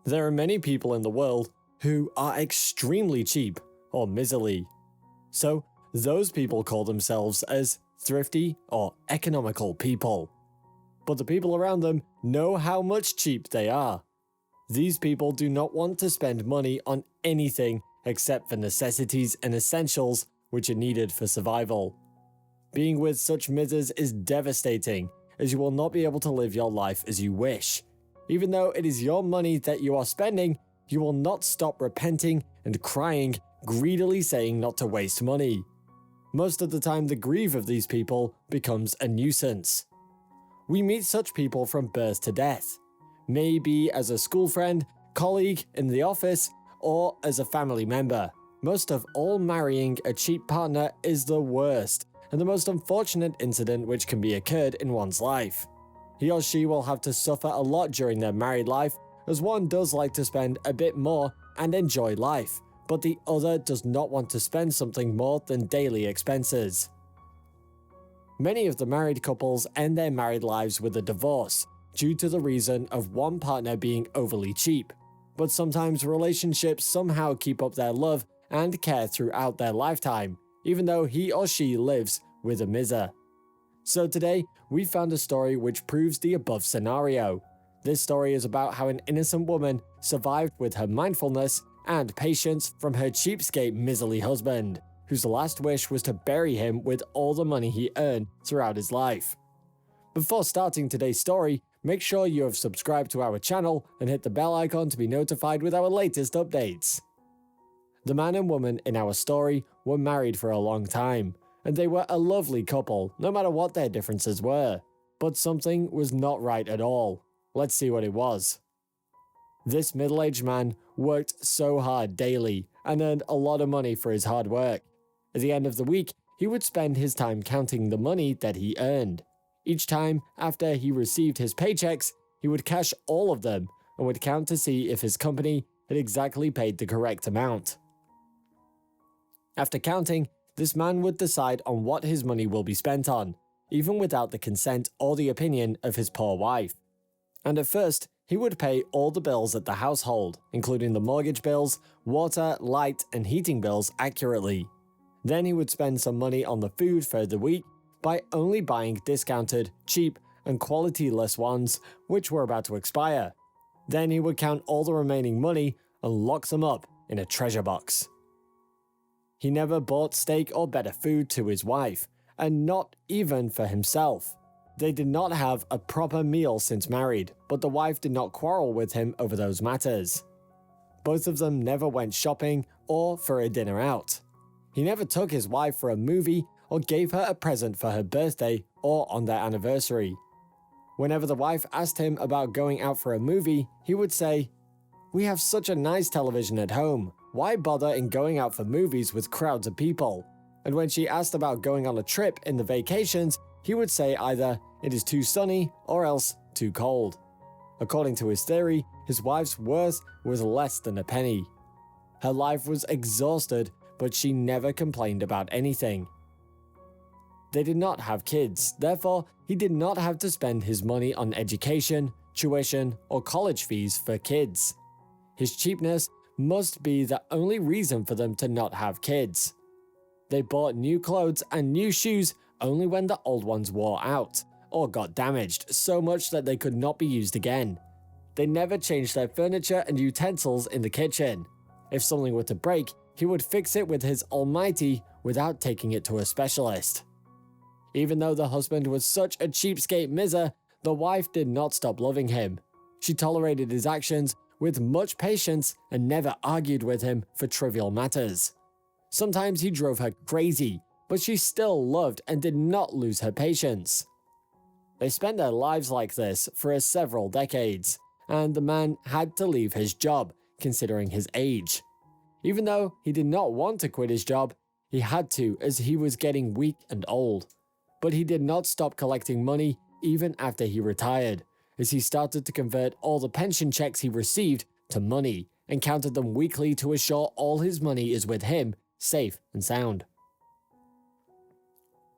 There are many people in the world who are extremely cheap or miserly. So those people call themselves as thrifty or economical people. But the people around them know how much cheap they are. These people do not want to spend money on anything except for necessities and essentials which are needed for survival. Being with such misers is devastating, as you will not be able to live your life as you wish. Even though it is your money that you are spending, you will not stop repenting and crying, greedily saying not to waste money. Most of the time, the grieve of these people becomes a nuisance. We meet such people from birth to death. Maybe as a school friend, colleague in the office, or as a family member. Most of all, marrying a cheap partner is the worst, and the most unfortunate incident which can be occurred in one's life. He or she will have to suffer a lot during their married life, as one does like to spend a bit more and enjoy life, but the other does not want to spend something more than daily expenses. Many of the married couples end their married lives with a divorce, due to the reason of one partner being overly cheap. But sometimes relationships somehow keep up their love and care throughout their lifetime, even though he or she lives with a miser. So today, we found a story which proves the above scenario. This story is about how an innocent woman survived with her mindfulness and patience from her cheapskate miserly husband, whose last wish was to bury him with all the money he earned throughout his life. Before starting today's story, make sure you have subscribed to our channel and hit the bell icon to be notified with our latest updates. The man and woman in our story were married for a long time, and they were a lovely couple, no matter what their differences were. But something was not right at all. Let's see what it was. This middle-aged man worked so hard daily and earned a lot of money for his hard work. At the end of the week, he would spend his time counting the money that he earned. Each time after he received his paychecks, he would cash all of them and would count to see if his company had exactly paid the correct amount. After counting, this man would decide on what his money will be spent on, even without the consent or the opinion of his poor wife. And at first, he would pay all the bills at the household, including the mortgage bills, water, light, and heating bills accurately. Then he would spend some money on the food for the week by only buying discounted, cheap, and quality-less ones which were about to expire. Then he would count all the remaining money and lock them up in a treasure box. He never bought steak or better food to his wife, and not even for himself. They did not have a proper meal since married, but the wife did not quarrel with him over those matters. Both of them never went shopping or for a dinner out. He never took his wife for a movie or gave her a present for her birthday or on their anniversary. Whenever the wife asked him about going out for a movie, he would say, "We have such a nice television at home. Why bother in going out for movies with crowds of people?" And when she asked about going on a trip in the vacations, he would say either it is too sunny or else too cold. According to his theory, his wife's worth was less than a penny. Her life was exhausted, but she never complained about anything. They did not have kids, therefore he did not have to spend his money on education, tuition, or college fees for kids. His cheapness must be the only reason for them to not have kids. They bought new clothes and new shoes only when the old ones wore out, or got damaged so much that they could not be used again. They never changed their furniture and utensils in the kitchen. If something were to break, he would fix it with his almighty without taking it to a specialist. Even though the husband was such a cheapskate miser, the wife did not stop loving him. She tolerated his actions with much patience and never argued with him for trivial matters. Sometimes he drove her crazy, but she still loved and did not lose her patience. They spent their lives like this for several decades, and the man had to leave his job, considering his age. Even though he did not want to quit his job, he had to as he was getting weak and old. But he did not stop collecting money even after he retired, as he started to convert all the pension checks he received to money and counted them weekly to assure all his money is with him, safe and sound.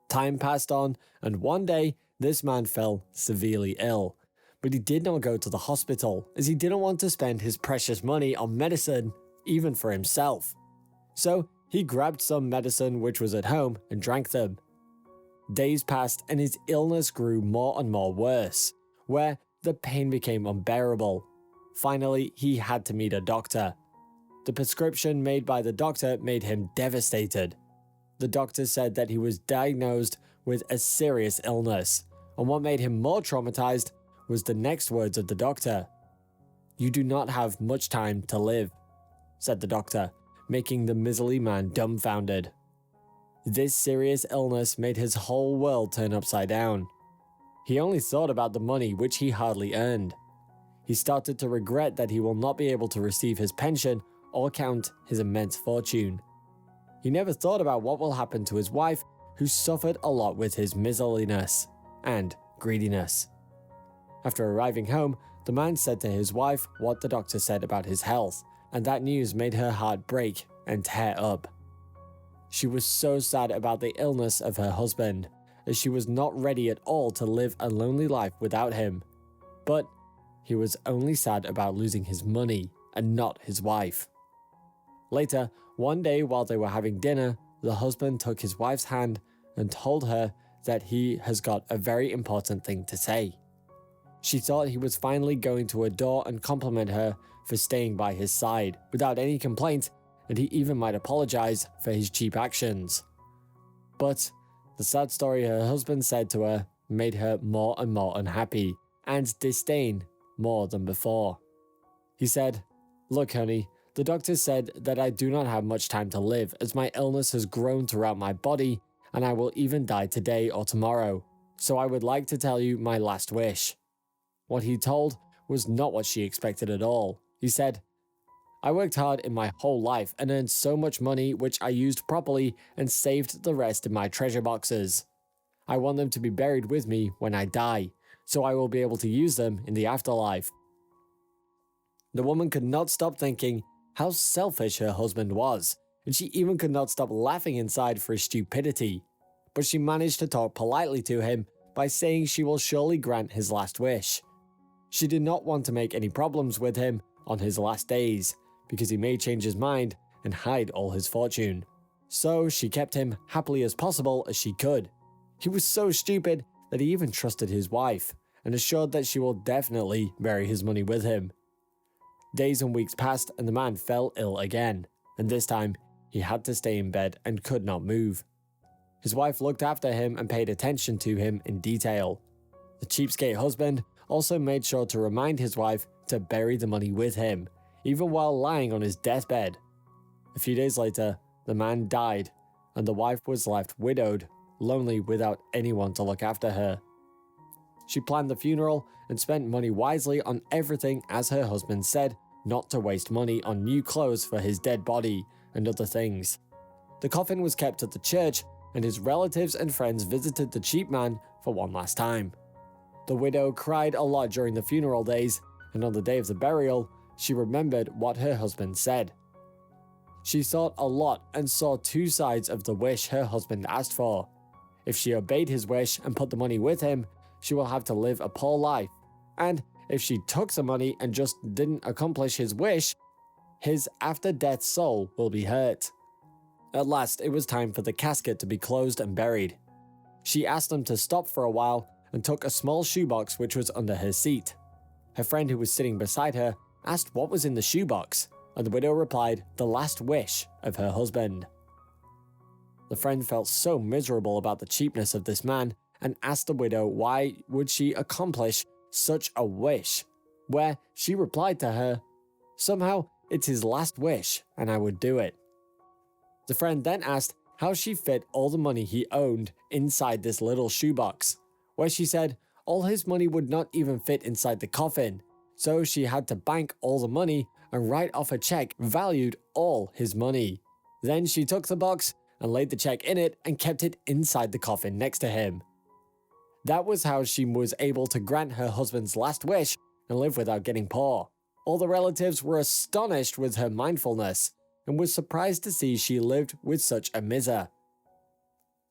Time passed on, and one day this man fell severely ill. but he did not go to the hospital as he didn't want to spend his precious money on medicine, even for himself. So he grabbed some medicine which was at home and drank them. Days passed and his illness grew more and more worse, where the pain became unbearable. Finally, he had to meet a doctor. The prescription made by the doctor made him devastated. The doctor said that he was diagnosed with a serious illness, and what made him more traumatized was the next words of the doctor. "You do not have much time to live," said the doctor, making the miserly man dumbfounded. This serious illness made his whole world turn upside down. He only thought about the money which he hardly earned. He started to regret that he will not be able to receive his pension or count his immense fortune. He never thought about what will happen to his wife, who suffered a lot with his miserliness and greediness. After arriving home, the man said to his wife what the doctor said about his health, and that news made her heart break and tear up. She was so sad about the illness of her husband, as she was not ready at all to live a lonely life without him. But he was only sad about losing his money and not his wife. Later, one day while they were having dinner, the husband took his wife's hand and told her that he has got a very important thing to say. She thought he was finally going to adore and compliment her for staying by his side without any complaint, and he even might apologize for his cheap actions. But the sad story her husband said to her made her more and more unhappy and disdain more than before. He said, "Look, honey, the doctor said that I do not have much time to live as my illness has grown throughout my body and I will even die today or tomorrow. So I would like to tell you my last wish." What he told was not what she expected at all. He said, "I worked hard in my whole life and earned so much money which I used properly and saved the rest in my treasure boxes. I want them to be buried with me when I die, so I will be able to use them in the afterlife." The woman could not stop thinking how selfish her husband was, and she even could not stop laughing inside for his stupidity. But she managed to talk politely to him by saying she will surely grant his last wish. She did not want to make any problems with him on his last days, because he may change his mind and hide all his fortune. So she kept him happily as possible as she could. He was so stupid that he even trusted his wife, and assured that she will definitely bury his money with him. Days and weeks passed and the man fell ill again, and this time he had to stay in bed and could not move. His wife looked after him and paid attention to him in detail. The cheapskate husband also made sure to remind his wife to bury the money with him, even while lying on his deathbed. A few days later, the man died, and the wife was left widowed, lonely without anyone to look after her. She planned the funeral and spent money wisely on everything, as her husband said not to waste money on new clothes for his dead body and other things. The coffin was kept at the church, and his relatives and friends visited the cheap man for one last time. The widow cried a lot during the funeral days, and on the day of the burial, she remembered what her husband said. She thought a lot and saw two sides of the wish her husband asked for. If she obeyed his wish and put the money with him, she will have to live a poor life. And if she took the money and just didn't accomplish his wish, his after-death soul will be hurt. At last, it was time for the casket to be closed and buried. She asked them to stop for a while and took a small shoebox which was under her seat. Her friend who was sitting beside her asked what was in the shoebox, and the widow replied the last wish of her husband. The friend felt so miserable about the cheapness of this man and asked the widow why would she accomplish such a wish, where she replied to her, "Somehow it's his last wish and I would do it." The friend then asked how she fit all the money he owned inside this little shoebox, where she said all his money would not even fit inside the coffin, so she had to bank all the money and write off a check valued all his money. Then she took the box and laid the check in it and kept it inside the coffin next to him. That was how she was able to grant her husband's last wish and live without getting poor. All the relatives were astonished with her mindfulness and was surprised to see she lived with such a miser.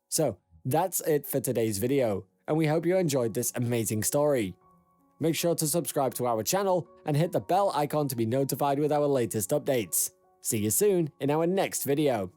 So that's it for today's video, and we hope you enjoyed this amazing story. Make sure to subscribe to our channel and hit the bell icon to be notified with our latest updates. See you soon in our next video.